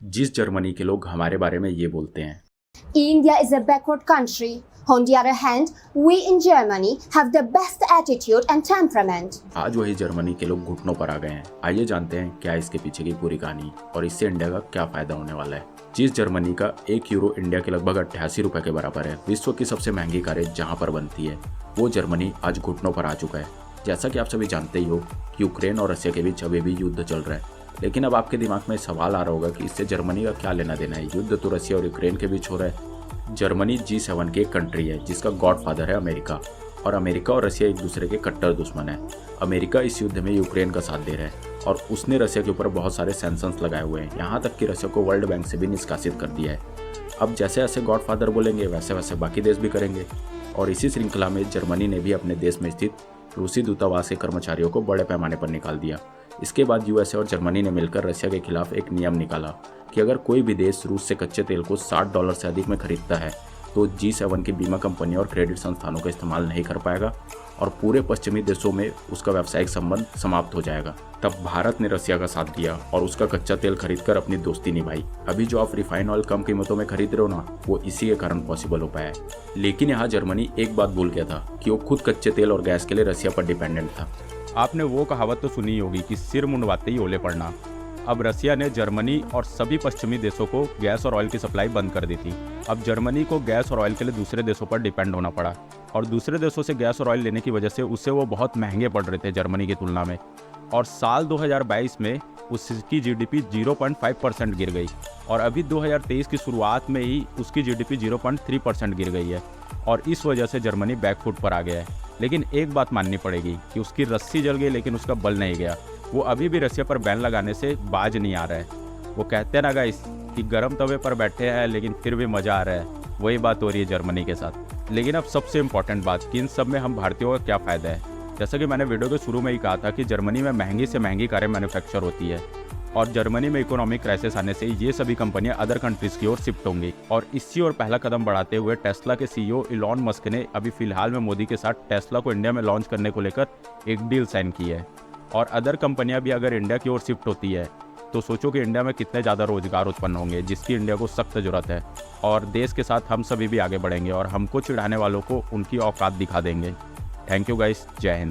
जिस जर्मनी के लोग हमारे बारे में ये बोलते हैं, India is a backward country. On the other hand, we in Germany have the best attitude and temperament. आज वही जर्मनी के लोग घुटनों पर आ गए हैं। आइए जानते हैं क्या इसके पीछे की पूरी कहानी और इससे इंडिया का क्या फायदा होने वाला है। जिस जर्मनी का 1 यूरो इंडिया के लगभग 88 रुपए के बराबर है, विश्व की सबसे महंगी कारें जहां पर बनती है, वो जर्मनी आज घुटनों पर आ चुका है। जैसा कि आप सभी जानते ही हो कि यूक्रेन और रशिया के बीच अभी भी युद्ध चल रहा है। लेकिन अब आपके दिमाग में सवाल आ रहा होगा कि इससे जर्मनी का क्या लेना देना है। युद्ध तो रशिया और यूक्रेन के बीच हो रहा है। जर्मनी G7 की एक कंट्री है जिसका गॉडफादर है अमेरिका, और अमेरिका और रशिया एक दूसरे के कट्टर दुश्मन है। अमेरिका इस युद्ध में यूक्रेन का साथ दे रहा है और उसने रशिया के ऊपर बहुत सारे सैंक्शंस लगाए हुए हैं, यहाँ तक कि रशिया को वर्ल्ड बैंक से भी निष्कासित कर दिया है। अब जैसे जैसे गॉडफादर बोलेंगे वैसे वैसे बाकी देश भी करेंगे, और इसी श्रृंखला में जर्मनी ने भी अपने देश में स्थित रूसी दूतावास के कर्मचारियों को बड़े पैमाने पर निकाल दिया। इसके बाद यूएसए और जर्मनी ने मिलकर रशिया के खिलाफ एक नियम निकाला कि अगर कोई भी देश रूस से कच्चे तेल को $60 से अधिक में खरीदता है तो G7 की बीमा कंपनी और क्रेडिट संस्थानों का इस्तेमाल नहीं कर पाएगा और पूरे पश्चिमी देशों में उसका व्यावसायिक संबंध समाप्त हो जाएगा। तब भारत ने रशिया का साथ दिया और उसका कच्चा तेल खरीदकर अपनी दोस्ती निभाई। अभी जो आप रिफाइन ऑयल कम कीमतों में खरीद रहे हो ना, वो इसी के कारण पॉसिबल हो पाया है। लेकिन यहाँ जर्मनी एक बात भूल गया था कि वो खुद कच्चे तेल और गैस के लिए रशिया पर डिपेंडेंट था। आपने वो कहावत तो सुनी होगी कि सिर मुंडवाते ही ओले पड़ना। अब रशिया ने जर्मनी और सभी पश्चिमी देशों को गैस और ऑयल की सप्लाई बंद कर दी थी। अब जर्मनी को गैस और ऑयल के लिए दूसरे देशों पर डिपेंड होना पड़ा, और दूसरे देशों से गैस और ऑयल लेने की वजह से उससे वो बहुत महंगे पड़ रहे थे जर्मनी की तुलना में। और साल 2022 में उसकी जीडीपी 0.5% गिर गई, और अभी 2023 की शुरुआत में ही उसकी जीडीपी 0.3% गिर गई है, और इस वजह से जर्मनी बैकफुट पर आ गया है। लेकिन एक बात माननी पड़ेगी कि उसकी रस्सी जल गई लेकिन उसका बल नहीं गया। वो अभी भी रशिया पर बैन लगाने से बाज नहीं आ रहा है। वो कहते हैं ना गाइस कि गर्म तवे पर बैठे हैं लेकिन फिर भी मज़ा आ रहा है। वही बात हो रही है जर्मनी के साथ। लेकिन अब सबसे इम्पॉर्टेंट बात कि इन सब में हम भारतीयों का क्या फ़ायदा है। जैसा कि मैंने वीडियो के शुरू में ही कहा था कि जर्मनी में महंगी से महंगी कारें मैन्युफैक्चर होती है, और जर्मनी में इकोनॉमिक क्राइसिस आने से ये सभी कंपनियां अदर कंट्रीज़ की ओर शिफ्ट होंगी। और इसी ओर पहला कदम बढ़ाते हुए टेस्ला के सीईओ इलॉन मस्क ने अभी फिलहाल में मोदी के साथ टेस्ला को इंडिया में लॉन्च करने को लेकर एक डील साइन की है। और अदर कंपनियां भी अगर इंडिया की ओर शिफ्ट होती है तो सोचो कि इंडिया में कितने ज़्यादा रोजगार उत्पन्न होंगे, जिसकी इंडिया को सख्त ज़रूरत है। और देश के साथ हम सभी भी आगे बढ़ेंगे और हमको चिढ़ाने वालों को उनकी औकात दिखा देंगे। थैंक यू गाइस, जय हिंद।